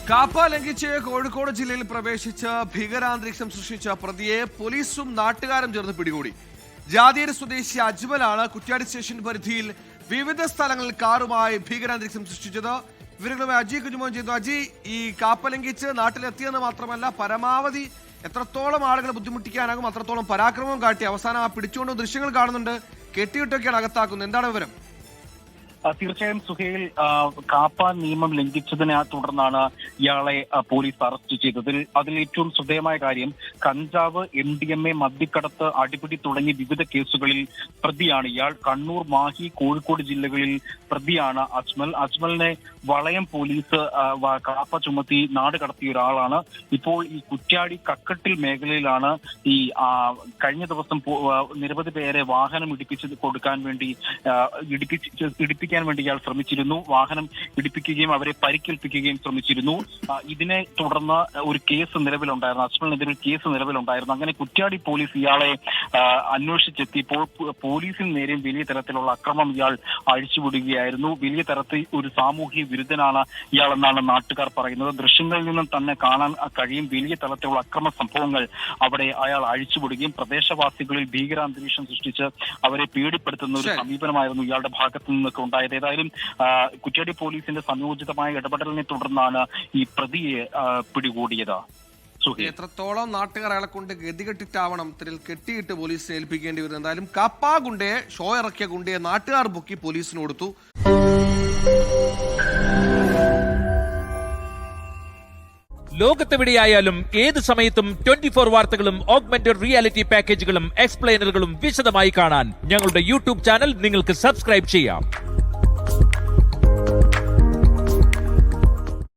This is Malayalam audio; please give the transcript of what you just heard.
കാപ്പ ലംഘിച്ച് കോഴിക്കോട് ജില്ലയിൽ പ്രവേശിച്ച് ഭീകരാന്തരീക്ഷം സൃഷ്ടിച്ച പ്രതിയെ പോലീസും നാട്ടുകാരും ചേർന്ന് പിടികൂടി. ജാതിയേരി സ്വദേശി അജ്മലാണ് കുറ്റ്യാടി സ്റ്റേഷൻ പരിധിയിൽ വിവിധ സ്ഥലങ്ങളിൽ കാറുമായി ഭീകരാന്തരീക്ഷം സൃഷ്ടിച്ചത്. ഇവരുമായി അജി കുഞ്ഞുമോൻ ചെയ്തു. അജി, ഈ കാപ്പ ലംഘിച്ച് നാട്ടിലെത്തിയെന്ന് മാത്രമല്ല, പരമാവധി എത്രത്തോളം ആളുകളെ ബുദ്ധിമുട്ടിക്കാനാകും അത്രത്തോളം പരാക്രമം കാട്ടി അവസാനം ആ പിടിച്ചുകൊണ്ട് ദൃശ്യങ്ങൾ കാണുന്നുണ്ട്. കെട്ടിയിട്ടൊക്കെയാണ് അകത്താക്കുന്നത്. എന്താണ് വിവരം? തീർച്ചയായും സുഹേൽ, കാപ്പ നിയമം ലംഘിച്ചതിനെ തുടർന്നാണ് ഇയാളെ പോലീസ് അറസ്റ്റ് ചെയ്തത്. അതിൽ ഏറ്റവും ശ്രദ്ധേയമായ കാര്യം, കഞ്ചാവ്, MDMA, മദ്യക്കടത്ത്, അടിപിടി തുടങ്ങി വിവിധ കേസുകളിൽ പ്രതിയാണ് ഇയാൾ. കണ്ണൂർ, മാഹി, കോഴിക്കോട് ജില്ലകളിൽ പ്രതിയാണ് അജ്മലിനെ വളയം പോലീസ് കാപ്പ ചുമത്തി നാട് കടത്തിയ ഒരാളാണ്. ഇപ്പോൾ ഈ കുറ്റ്യാടി കക്കട്ടിൽ മേഖലയിലാണ് ഈ കഴിഞ്ഞ ദിവസം നിരവധി പേരെ വാഹനം ഇടിപ്പിച്ച് കൊടുക്കാൻ വേണ്ടി ഇടിപ്പിക്കാൻ വേണ്ടി ഇയാൾ ശ്രമിച്ചിരുന്നു. വാഹനം ഇടിപ്പിക്കുകയും അവരെ പരിക്കേൽപ്പിക്കുകയും ശ്രമിച്ചിരുന്നു. ഇതിനെ തുടർന്ന് ഒരു കേസ് നിലവിലുണ്ടായിരുന്നു. അജ്മലിനെതിരെ കേസ് നിലവിലുണ്ടായിരുന്നു. അങ്ങനെ കുറ്റ്യാടി പോലീസ് ഇയാളെ അന്വേഷിച്ചെത്തിയപ്പോൾ പോലീസിന് നേരെയും വലിയ തരത്തിലുള്ള അക്രമം ഇയാൾ അഴിച്ചുവിടുകയായിരുന്നു. വലിയ തരത്തിൽ ഒരു സാമൂഹ്യ വിരുദ്ധനാണ് ഇയാളെന്നാണ് നാട്ടുകാർ പറയുന്നത്. ദൃശ്യങ്ങളിൽ നിന്നും തന്നെ കാണാൻ കഴിയും വലിയ തരത്തിലുള്ള അക്രമ സംഭവങ്ങൾ അവിടെ അയാൾ അഴിച്ചുവിടുകയും പ്രദേശവാസികളിൽ ഭീകരാന്തരീക്ഷം സൃഷ്ടിച്ച് അവരെ പേടിപ്പെടുത്തുന്ന ഒരു സമീപനമായിരുന്നു ഇയാളുടെ ഭാഗത്തു നിന്നൊക്കെ ഉണ്ടായത്. ഏതായാലും കുറ്റ്യാടി പോലീസിന്റെ സംയോജിതമായ ഇടപെടലിനെ തുടർന്നാണ് ഈ പ്രതിയെ പിടികൂടിയത്. എത്രത്തോളം നാട്ടുകാർ അയാളെ കൊണ്ട് ഗതികെട്ടിട്ടാവണം ഇത്തരത്തിൽ കെട്ടിയിട്ട് പോലീസിനെ ഏൽപ്പിക്കേണ്ടി വരുന്നത്. എന്തായാലും കാപ്പ ഗുണ്ടയെ, ഷോ ഇറക്കിയ ഗുണ്ടയെ നാട്ടുകാർ ബുക്കി പോലീസിന് കൊടുത്തു. ലോകത്തെവിടെയായാലും ഏത് സമയത്തും 24 വാർത്തകളും ഓഗ്മെന്റഡ് റിയാലിറ്റി പാക്കേജുകളും എക്സ്പ്ലെയിനറുകളും വിശദമായി കാണാൻ ഞങ്ങളുടെ യൂട്യൂബ് ചാനൽ നിങ്ങൾക്ക് സബ്സ്ക്രൈബ് ചെയ്യാം.